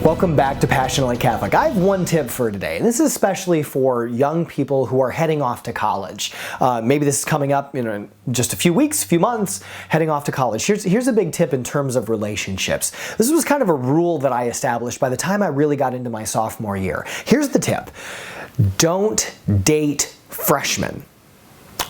Welcome back to Passionately Catholic. I have one tip for today, and this is especially for young people who are heading off to college. Maybe this is coming up in just a few weeks, a few months, heading off to college. Here's a big tip in terms of relationships. This was kind of a rule that I established by the time I really got into my sophomore year. Here's the tip. Don't date freshmen.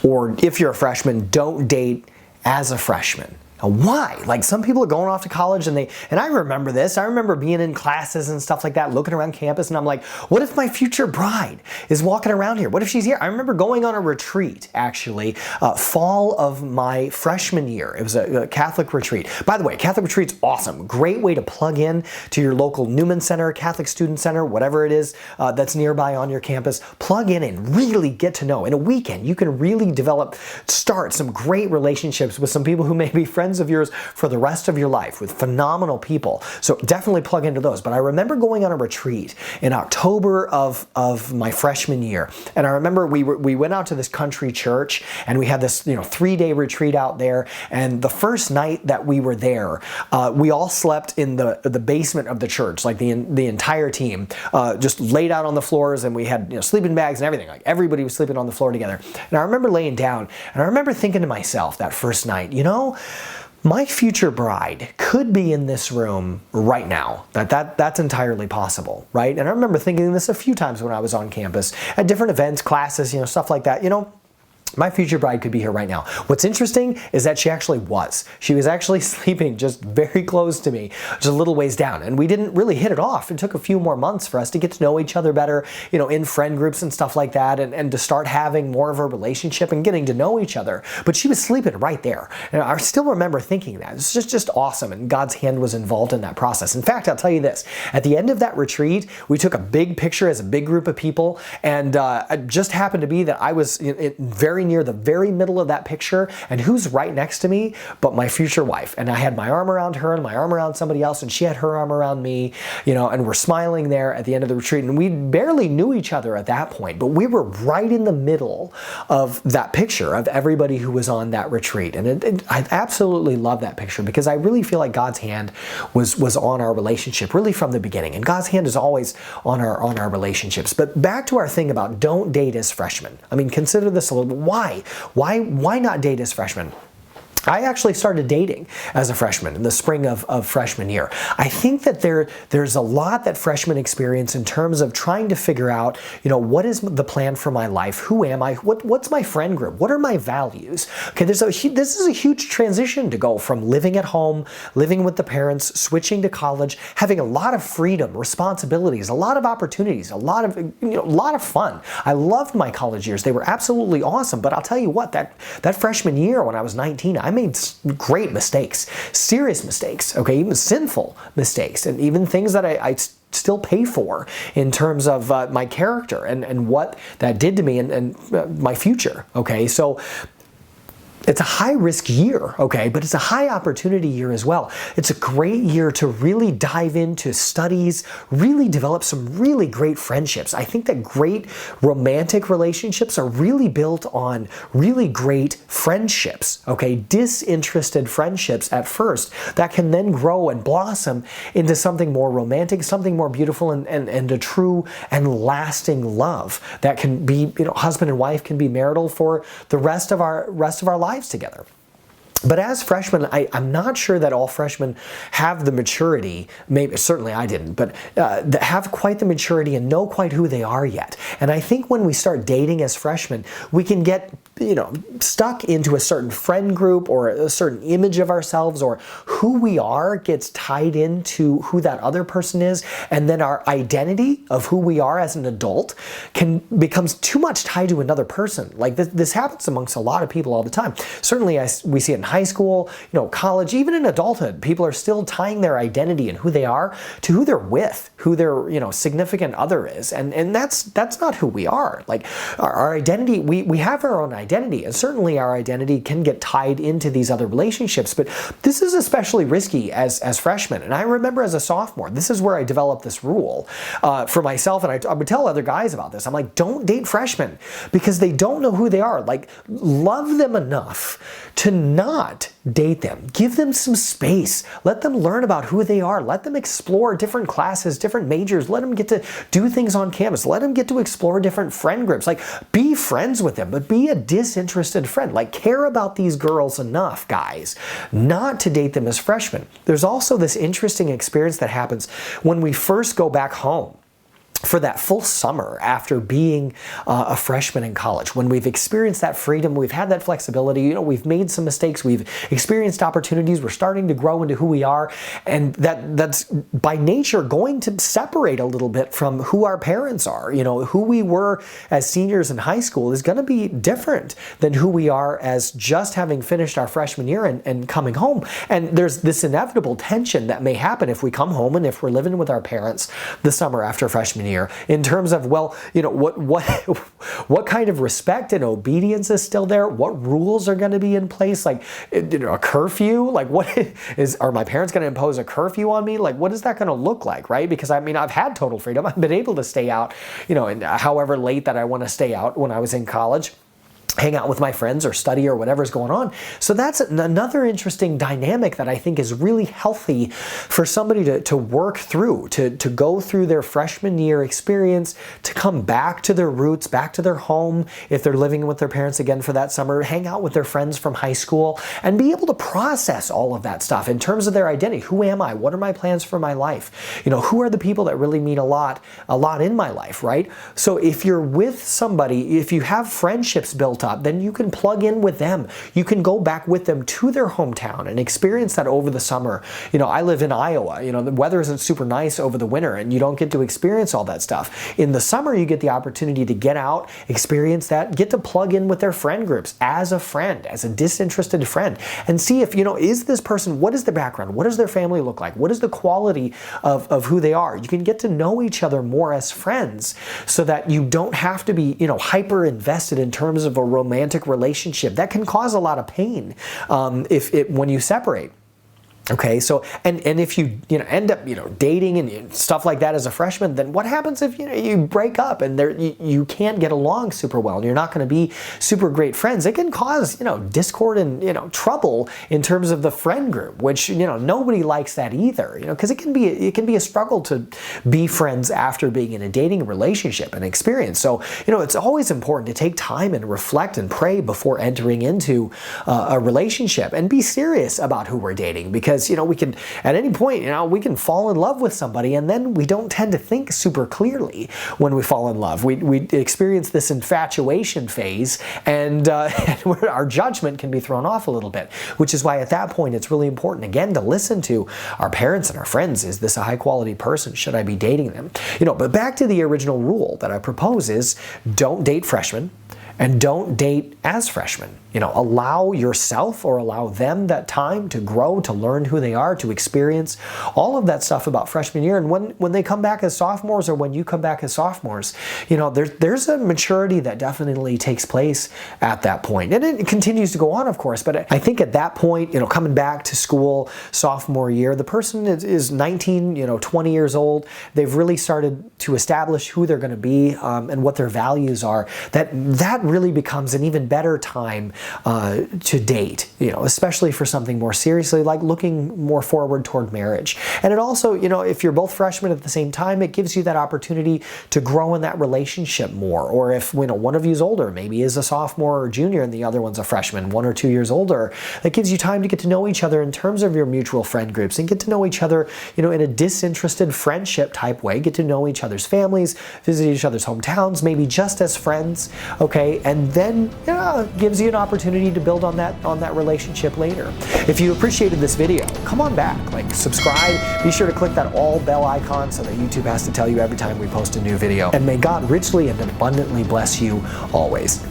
Or if you're a freshman, don't date as a freshman. Why? Like, some people are going off to college and I remember this. I remember being in classes and stuff like that, looking around campus, and I'm like, what if my future bride is walking around here? What if she's here? I remember going on a retreat, actually, fall of my freshman year. It was a Catholic retreat. By the way, Catholic retreat's awesome. Great way to plug in to your local Newman Center, Catholic Student Center, whatever it is that's nearby on your campus. Plug in and really get to know. In a weekend, you can really start some great relationships with some people who may be friends of yours for the rest of your life, with phenomenal people. So definitely plug into those. But I remember going on a retreat in October of my freshman year, and I remember we went out to this country church, and we had this 3-day retreat out there. And the first night that we were there, we all slept in the basement of the church, like the entire team, just laid out on the floors, and we had sleeping bags and everything. Like, everybody was sleeping on the floor together. And I remember laying down, and I remember thinking to myself that first night, my future bride could be in this room right now. That's entirely possible, right? And I remember thinking this a few times when I was on campus at different events, classes, stuff like that. My future bride could be here right now. What's interesting is that she actually was. She was actually sleeping just very close to me, just a little ways down. And we didn't really hit it off. It took a few more months for us to get to know each other better, in friend groups and stuff like that, and to start having more of a relationship and getting to know each other. But she was sleeping right there. And I still remember thinking that. It's just awesome, and God's hand was involved in that process. In fact, I'll tell you this. At the end of that retreat, we took a big picture as a big group of people, and it just happened to be that I was very near the very middle of that picture, and who's right next to me but my future wife. And I had my arm around her and my arm around somebody else, and she had her arm around me, and we're smiling there at the end of the retreat. And we barely knew each other at that point, but we were right in the middle of that picture of everybody who was on that retreat. And I absolutely love that picture, because I really feel like God's hand was on our relationship really from the beginning. And God's hand is always on our relationships. But back to our thing about don't date as freshmen. I mean, consider this a little bit. Why not date as freshmen? I actually started dating as a freshman in the spring of freshman year. I think that there's a lot that freshmen experience in terms of trying to figure out, what is the plan for my life? Who am I? What's my friend group? What are my values? Okay, this is a huge transition to go from living at home, living with the parents, switching to college, having a lot of freedom, responsibilities, a lot of opportunities, a lot of fun. I loved my college years. They were absolutely awesome. But I'll tell you what, that freshman year when I was 19, I made great mistakes, serious mistakes, okay, even sinful mistakes, and even things that I still pay for in terms of my character and what that did to me and my future, okay? So it's a high-risk year, okay, but it's a high-opportunity year as well. It's a great year to really dive into studies, really develop some really great friendships. I think that great romantic relationships are really built on really great friendships, okay, disinterested friendships at first that can then grow and blossom into something more romantic, something more beautiful, and a true and lasting love that can be, husband and wife can be marital for the rest of our lives together. But as freshmen, I'm not sure that all freshmen have the maturity, maybe certainly I didn't, but have quite the maturity and know quite who they are yet. And I think when we start dating as freshmen, we can get stuck into a certain friend group or a certain image of ourselves, or who we are gets tied into who that other person is, and then our identity of who we are as an adult becomes too much tied to another person. Like this happens amongst a lot of people all the time. Certainly we see it in high school, college, even in adulthood. People are still tying their identity and who they are to who they're with, who their significant other is, and that's not who we are. Like our identity, we have our own identity, and certainly our identity can get tied into these other relationships, but this is especially risky as freshmen. And I remember as a sophomore, this is where I developed this rule for myself, and I would tell other guys about this. I'm like, don't date freshmen, because they don't know who they are. Like, love them enough to not not date them. Give them some space. Let them learn about who they are. Let them explore different classes, different majors. Let them get to do things on campus. Let them get to explore different friend groups. Like, be friends with them, but be a disinterested friend. Like, care about these girls enough, guys, not to date them as freshmen. There's also this interesting experience that happens when we first go back home for that full summer after being a freshman in college, when we've experienced that freedom, we've had that flexibility, you know, we've made some mistakes, we've experienced opportunities, we're starting to grow into who we are, and that's by nature going to separate a little bit from who our parents are. You know, who we were as seniors in high school is going to be different than who we are as just having finished our freshman year and coming home. And there's this inevitable tension that may happen if we come home and if we're living with our parents the summer after freshman year, in terms of, well, you know, what kind of respect and obedience is still there? What rules are going to be in place? Like, you know, a curfew? Like, are my parents going to impose a curfew on me? Like, what is that going to look like, right? Because I mean, I've had total freedom. I've been able to stay out, you know, and however late that I want to stay out when I was in college, hang out with my friends or study or whatever's going on. So that's another interesting dynamic that I think is really healthy for somebody to work through, to go through their freshman year experience, to come back to their roots, back to their home, if they're living with their parents again for that summer, hang out with their friends from high school, and be able to process all of that stuff in terms of their identity. Who am I? What are my plans for my life? You know, who are the people that really mean a lot in my life, right? So if you're with somebody, if you have friendships built up, then you can plug in with them. You can go back with them to their hometown and experience that over the summer. You know, I live in Iowa. You know, the weather isn't super nice over the winter and you don't get to experience all that stuff. In the summer, you get the opportunity to get out, experience that, get to plug in with their friend groups as a friend, as a disinterested friend, and see if, you know, is this person, what is their background? What does their family look like? What is the quality of who they are? You can get to know each other more as friends so that you don't have to be, you know, hyper invested in terms of a romantic relationship. That can cause a lot of pain when you separate. Okay, so and if you end up dating and stuff like that as a freshman, then what happens if you break up and you can't get along super well and you're not going to be super great friends? It can cause discord and trouble in terms of the friend group, which nobody likes that either. Because it can be a struggle to be friends after being in a dating relationship and experience. So it's always important to take time and reflect and pray before entering into a relationship and be serious about who we're dating, because we can at any point we can fall in love with somebody and then we don't tend to think super clearly when we fall in love. We experience this infatuation phase and our judgment can be thrown off a little bit, which is why at that point it's really important again to listen to our parents and our friends. Is this a high quality person? Should I be dating them? But back to the original rule that I propose is don't date freshmen and don't date as freshmen. Allow yourself or allow them that time to grow, to learn who they are, to experience all of that stuff about freshman year. And when they come back as sophomores, or when you come back as sophomores, there's a maturity that definitely takes place at that point. And it continues to go on, of course, but I think at that point, coming back to school sophomore year, the person is 19, 20 years old. They've really started to establish who they're going to be and what their values are. That really becomes an even better time to date, especially for something more seriously, like looking more forward toward marriage. And it also, if you're both freshmen at the same time, it gives you that opportunity to grow in that relationship more. Or if one of you's older, maybe is a sophomore or junior and the other one's a freshman, 1 or 2 years older, that gives you time to get to know each other in terms of your mutual friend groups and get to know each other, in a disinterested friendship type way, get to know each other's families, visit each other's hometowns, maybe just as friends, okay? And then gives you an opportunity to build on that relationship later. If you appreciated this video, come on back, subscribe, be sure to click that all bell icon so that YouTube has to tell you every time we post a new video. And may God richly and abundantly bless you always.